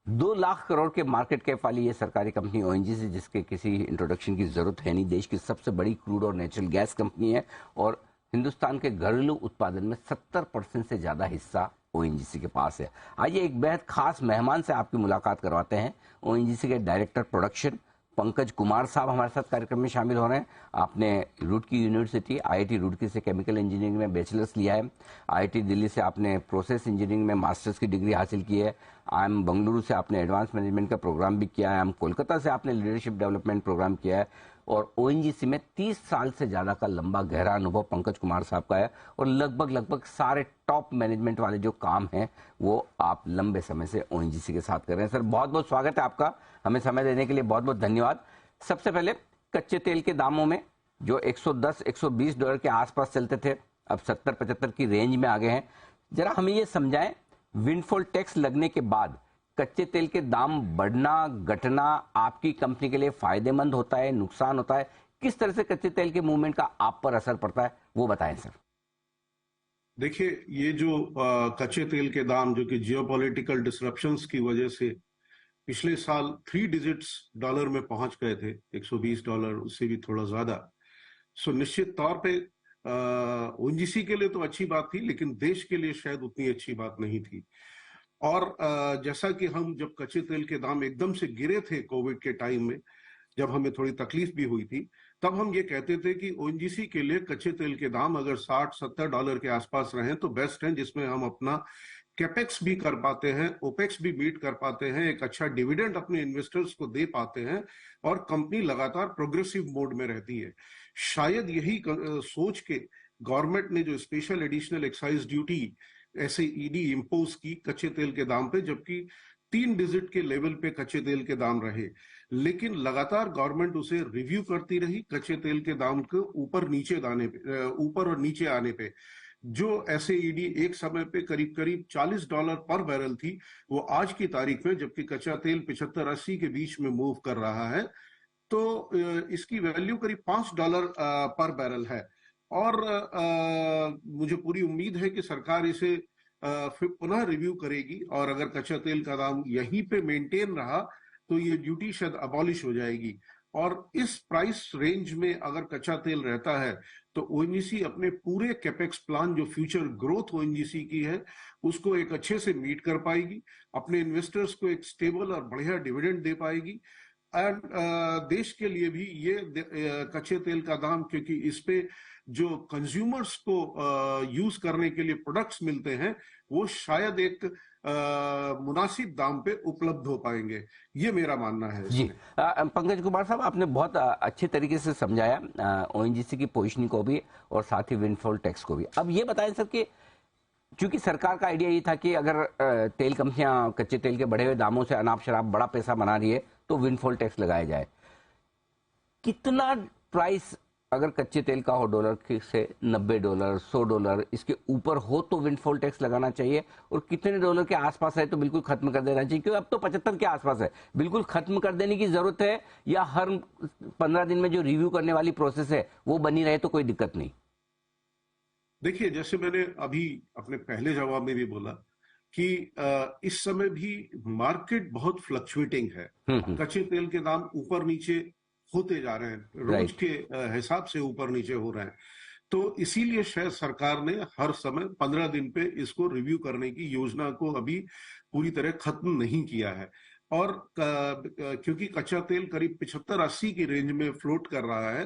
2 लाख करोड़ के market cap वाली ये सरकारी कंपनी ओएनजीसी, जिसके किसी इंट्रोडक्शन की जरूरत है नहीं, देश की सबसे बड़ी क्रूड और नेचुरल गैस कंपनी है और हिंदुस्तान के घरेलू उत्पादन में 70% से ज्यादा हिस्सा ओएनजीसी के पास है। आइए एक बेहद खास मेहमान से आपकी मुलाकात करवाते हैं। ओएनजीसी के डायरेक्टर प्रोडक्शन पंकज कुमार साहब हमारे साथ कार्यक्रम में शामिल हो रहे हैं। आपने रुड़की यूनिवर्सिटी आईआईटी रुड़की से केमिकल इंजीनियरिंग में बैचलर्स लिया है। आईआईटी दिल्ली से आपने प्रोसेस इंजीनियरिंग में मास्टर्स की डिग्री हासिल की है। आईएम बंगलुरु से आपने एडवांस मैनेजमेंट का प्रोग्राम भी किया है। आईएम कोलकाता से आपने लीडरशिप डेवलपमेंट प्रोग्राम किया है और ओएनजीसी में 30 साल से ज्यादा का लंबा गहरा अनुभव पंकज कुमार साहब का है और लगभग सारे टॉप मैनेजमेंट वाले जो काम हैं वो आप लंबे समय से ओएनजीसी के साथ कर रहे हैं। सर, बहुत बहुत स्वागत है आपका, हमें समय देने के लिए बहुत बहुत धन्यवाद। सबसे पहले कच्चे तेल के दामों में जो 110-120 डॉलर के आसपास चलते थे, अब 70-75 की रेंज में आ गए हैं। जरा हमें ये समझाएं, विंडफॉल टैक्स लगने के बाद कच्चे तेल के दाम बढ़ना घटना आपकी कंपनी के लिए फायदेमंद होता है, नुकसान होता है? किस तरह से कच्चे तेल के मूवमेंट का आप पर असर पड़ता है, वो बताएं सर। देखिए, ये जो कच्चे तेल के दाम जो कि जियोपॉलिटिकल डिसरप्शंस की वजह से पिछले साल 3 डिजिट्स डॉलर में पहुंच गए थे, 120 डॉलर, उससे भी थोड़ा ज्यादा। सो निश्चित तौर पे ओएनजीसी के लिए तो अच्छी बात थी, लेकिन देश के लिए शायद उतनी अच्छी बात नहीं थी। और जैसा कि हम जब कच्चे तेल के दाम एकदम से गिरे थे कोविड के टाइम में, जब हमें थोड़ी तकलीफ भी हुई थी, तब हम ये कहते थे कि ओएनजीसी के लिए कच्चे तेल के दाम अगर 60-70 डॉलर के आसपास रहें तो बेस्ट है, जिसमें हम अपना कैपेक्स भी कर पाते हैं, ओपेक्स भी मीट कर पाते हैं, एक अच्छा डिविडेंड अपने इन्वेस्टर्स को दे पाते हैं और कंपनी लगातार प्रोग्रेसिव मोड में रहती है। शायद यही सोच के गवर्नमेंट ने जो special additional excise duty SAED impose की कच्चे तेल के दाम पे, जबकि 3 डिजिट के लेवल पे कच्चे तेल के दाम रहे, लेकिन लगातार गवर्नमेंट उसे रिव्यू करती रही। कच्चे तेल के दाम को ऊपर और नीचे आने पे जो SAED एक समय पे करीब करीब $40 पर बैरल थी, वो आज की तारीख में, जबकि कच्चा तेल 75-80 के बीच में मूव कर रहा है, तो इसकी वैल्यू करीब $5 पर बैरल है। और मुझे पूरी उम्मीद है कि सरकार इसे फिर पुनः रिव्यू करेगी और अगर कच्चा तेल का दाम यहीं पे मेंटेन रहा तो ये ड्यूटी शायद अबॉलिश हो जाएगी। और इस प्राइस रेंज में अगर कच्चा तेल रहता है तो ओएनजीसी अपने पूरे कैपेक्स प्लान, जो फ्यूचर ग्रोथ ओएनजीसी की है, उसको एक अच्छे से मीट कर पाएगी, अपने इन्वेस्टर्स को एक स्टेबल और बढ़िया डिविडेंड दे पाएगी। एंड देश के लिए भी ये कच्चे तेल का दाम, क्योंकि इस पे जो कंज्यूमर्स को यूज करने के लिए प्रोडक्ट्स मिलते हैं, वो शायद एक मुनासिब दाम पे उपलब्ध हो पाएंगे, ये मेरा मानना है जी। इसमें। पंकज कुमार साहब, आपने बहुत अच्छे तरीके से समझाया ओएनजीसी की पोजीशनिंग को भी और साथ ही विंडफॉल टैक्स को भी। अब ये बताएं सर कि क्योंकि सरकार का आइडिया ये था कि अगर तेल कंपनियां कच्चे तेल के बढ़े हुए दामों से अनाप शराब बड़ा पैसा बना रही है तो विंडफॉल टैक्स लगाया जाए। कितना प्राइस अगर कच्चे तेल का हो डॉलर से $90, $100, इसके ऊपर हो तो विंडफॉल टैक्स लगाना चाहिए, और कितने डॉलर के आसपास है तो बिल्कुल खत्म कर देना चाहिए? क्योंकि अब तो 75 के आसपास है, बिल्कुल खत्म कर देने की जरूरत है, या हर 15 दिन में जो रिव्यू करने वाली प्रोसेस है वो बनी रहे तो कोई दिक्कत नहीं? देखिए, जैसे मैंने अभी अपने पहले जवाब में भी बोला कि इस समय भी मार्केट बहुत फ्लक्चुएटिंग है। कच्चे तेल के दाम ऊपर नीचे होते जा रहे हैं, रोज के हिसाब से ऊपर नीचे हो रहे हैं, तो इसीलिए शायद सरकार ने हर समय 15 दिन पे इसको रिव्यू करने की योजना को अभी पूरी तरह खत्म नहीं किया है। और क्योंकि कच्चा तेल करीब 75-80 की रेंज में फ्लोट कर रहा है,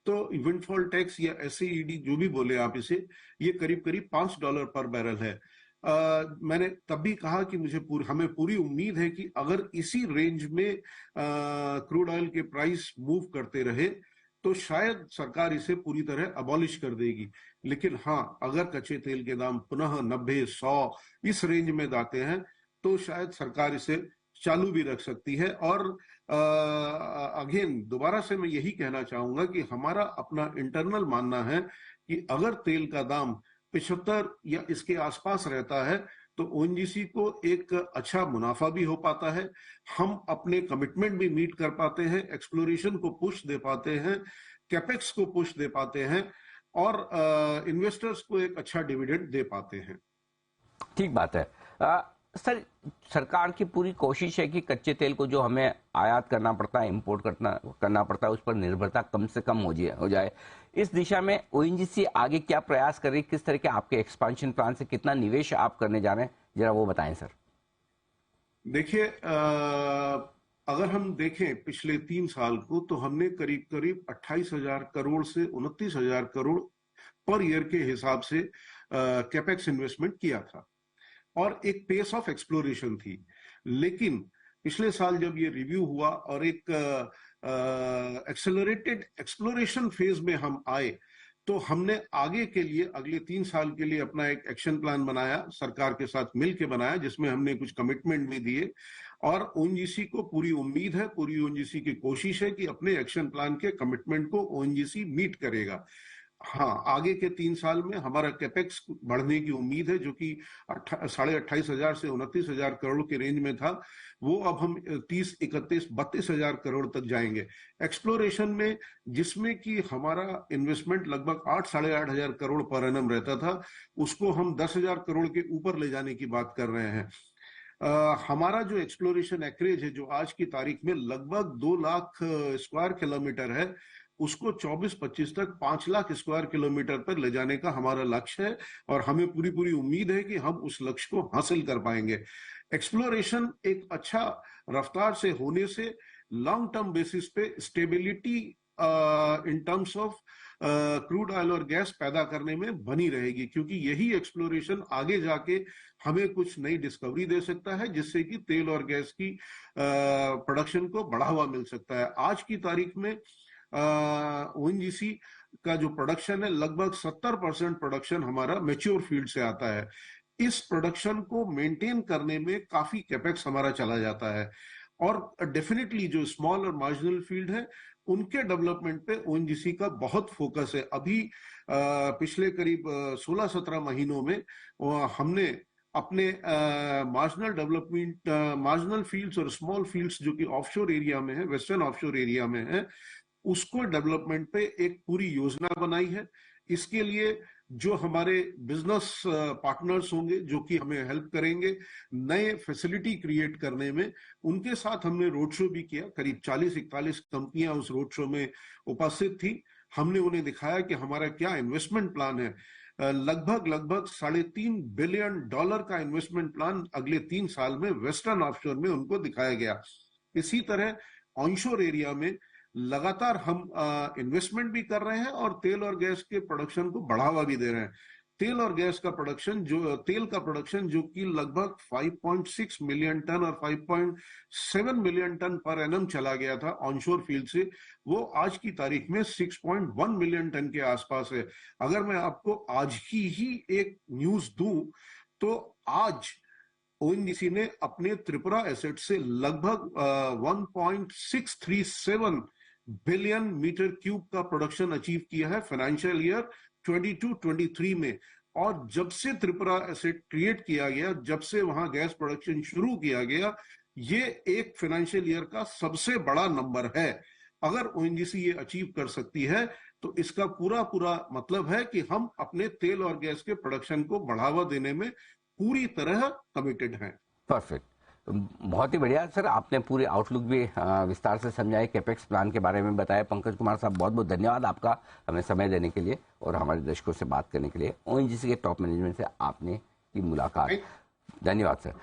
तो विंडफॉल टैक्स या SAED जो भी बोले आप इसे, ये करीब करीब $5 पर बैरल है। मैंने तब भी कहा कि हमें पूरी उम्मीद है कि अगर इसी रेंज में क्रूड ऑयल के प्राइस मूव करते रहे तो शायद सरकार इसे पूरी तरह अबॉलिश कर देगी। लेकिन हाँ, अगर कच्चे तेल के दाम पुनः 90-100 इस रेंज में जाते हैं तो शायद सरकार इसे चालू भी रख सकती है। और अगेन दोबारा से मैं यही कहना चाहूंगा कि हमारा अपना इंटरनल मानना है कि अगर तेल का दाम 75 या इसके आसपास रहता है तो ओएनजीसी को एक अच्छा मुनाफा भी हो पाता है, हम अपने कमिटमेंट भी मीट कर पाते हैं, एक्सप्लोरेशन को पुश दे पाते हैं, कैपेक्स को पुश दे पाते हैं और इन्वेस्टर्स को एक अच्छा डिविडेंड दे पाते हैं। ठीक बात है। सर, सरकार की पूरी कोशिश है कि कच्चे तेल को जो हमें आयात करना पड़ता है, इंपोर्ट करना पड़ता है, उस पर निर्भरता कम से कम हो जाए। इस दिशा में ओएनजीसी आगे क्या प्रयास कर रही है? किस तरह के आपके एक्सपांशन प्लान से कितना निवेश आप करने जा रहे हैं, जरा वो बताएं सर। देखिए, अगर हम देखें पिछले 3 साल को, तो हमने करीब करीब 28,000 करोड़ से 29,000 करोड़ पर ईयर के हिसाब से कैपेक्स इन्वेस्टमेंट किया था और एक पेस ऑफ एक्सप्लोरेशन थी। लेकिन पिछले साल जब ये रिव्यू हुआ और एक एक्सेलरेटेड एक्सप्लोरेशन फेज में हम आए, तो हमने आगे के लिए अगले 3 साल के लिए अपना एक एक्शन प्लान बनाया, सरकार के साथ मिलकर बनाया, जिसमें हमने कुछ कमिटमेंट भी दिए। और ओएनजीसी को पूरी उम्मीद है, पूरी ओएनजीसी की कोशिश है कि अपने एक्शन प्लान के कमिटमेंट को ओएनजीसी मीट करेगा। हाँ, आगे के 3 साल में हमारा कैपेक्स बढ़ने की उम्मीद है, जो कि 28,500 से 29,000 करोड़ के रेंज में था, वो अब हम 30, 31, 32,000 करोड़ तक जाएंगे। एक्सप्लोरेशन में, जिसमें कि हमारा इन्वेस्टमेंट लगभग 8, 8,500 करोड़ पर एनम रहता था, उसको हम 10,000 करोड़ के ऊपर ले जाने की बात कर रहे हैं। हमारा जो एक्सप्लोरेशन एक्रेज है, जो आज की तारीख में लगभग 2 लाख स्क्वायर किलोमीटर है, उसको 24-25 तक 5 लाख स्क्वायर किलोमीटर पर ले जाने का हमारा लक्ष्य है और हमें पूरी उम्मीद है कि हम उस लक्ष्य को हासिल कर पाएंगे। एक्सप्लोरेशन एक अच्छा रफ्तार से होने से लॉन्ग टर्म बेसिस पे stability in terms of crude oil और गैस पैदा करने में बनी रहेगी, क्योंकि यही एक्सप्लोरेशन आगे जाके हमें कुछ नई डिस्कवरी दे सकता है, जिससे कि तेल और गैस की प्रोडक्शन को बढ़ावा मिल सकता है। आज की तारीख में ओएनजीसी का जो प्रोडक्शन है, लगभग 70% प्रोडक्शन हमारा मैच्योर फील्ड से आता है। इस प्रोडक्शन को मेंटेन करने में काफी कैपेक्स हमारा चला जाता है और डेफिनेटली जो स्मॉल और मार्जिनल फील्ड है, उनके डेवलपमेंट पे ओएनजीसी का बहुत फोकस है। अभी पिछले करीब 16-17 महीनों में हमने अपने मार्जिनल डेवलपमेंट, मार्जिनल फील्ड्स और स्मॉल फील्ड्स जो कि ऑफशोर एरिया में है, वेस्टर्न ऑफशोर एरिया में है, उसको डेवलपमेंट पे एक पूरी योजना बनाई है। इसके लिए जो हमारे बिजनेस पार्टनर्स होंगे, जो कि हमें हेल्प करेंगे नए फैसिलिटी क्रिएट करने में, उनके साथ हमने रोड शो भी किया। करीब 40-41 कंपनियां उस रोड शो में उपस्थित थी। हमने उन्हें दिखाया कि हमारा क्या इन्वेस्टमेंट प्लान है। लगभग $3.5 बिलियन का इन्वेस्टमेंट प्लान अगले 3 साल में वेस्टर्न ऑफशोर में उनको दिखाया गया। इसी तरह ऑनशोर एरिया में लगातार हम इन्वेस्टमेंट भी कर रहे हैं और तेल और गैस के प्रोडक्शन को बढ़ावा भी दे रहे हैं। तेल और गैस का प्रोडक्शन, जो तेल का प्रोडक्शन जो कि लगभग 5.6 मिलियन टन और 5.7 मिलियन टन पर एनम चला गया था ऑनशोर फील्ड से, वो आज की तारीख में 6.1 मिलियन टन के आसपास है। अगर मैं आपको आज की ही एक न्यूज दूं, तो आज ओएनजीसी ने अपने त्रिपुरा एसेट से लगभग 1.637 बिलियन मीटर क्यूब का प्रोडक्शन अचीव किया है फाइनेंशियल ईयर 22-23 में। और जब से त्रिपुरा एसेट क्रिएट किया गया, जब से वहां गैस प्रोडक्शन शुरू किया गया, ये एक फाइनेंशियल ईयर का सबसे बड़ा नंबर है। अगर ओएनजीसी ये अचीव कर सकती है, तो इसका पूरा मतलब है कि हम अपने तेल और गैस के प्रोडक्शन को बढ़ावा देने में पूरी तरह कमिटेड हैं। परफेक्ट, बहुत ही बढ़िया सर। आपने पूरी आउटलुक भी विस्तार से समझाए, कैपेक्स प्लान के बारे में बताया। पंकज कुमार साहब, बहुत बहुत धन्यवाद आपका हमें समय देने के लिए और हमारे दर्शकों से बात करने के लिए। ओएनजीसी के टॉप मैनेजमेंट से आपने की मुलाकात, धन्यवाद सर।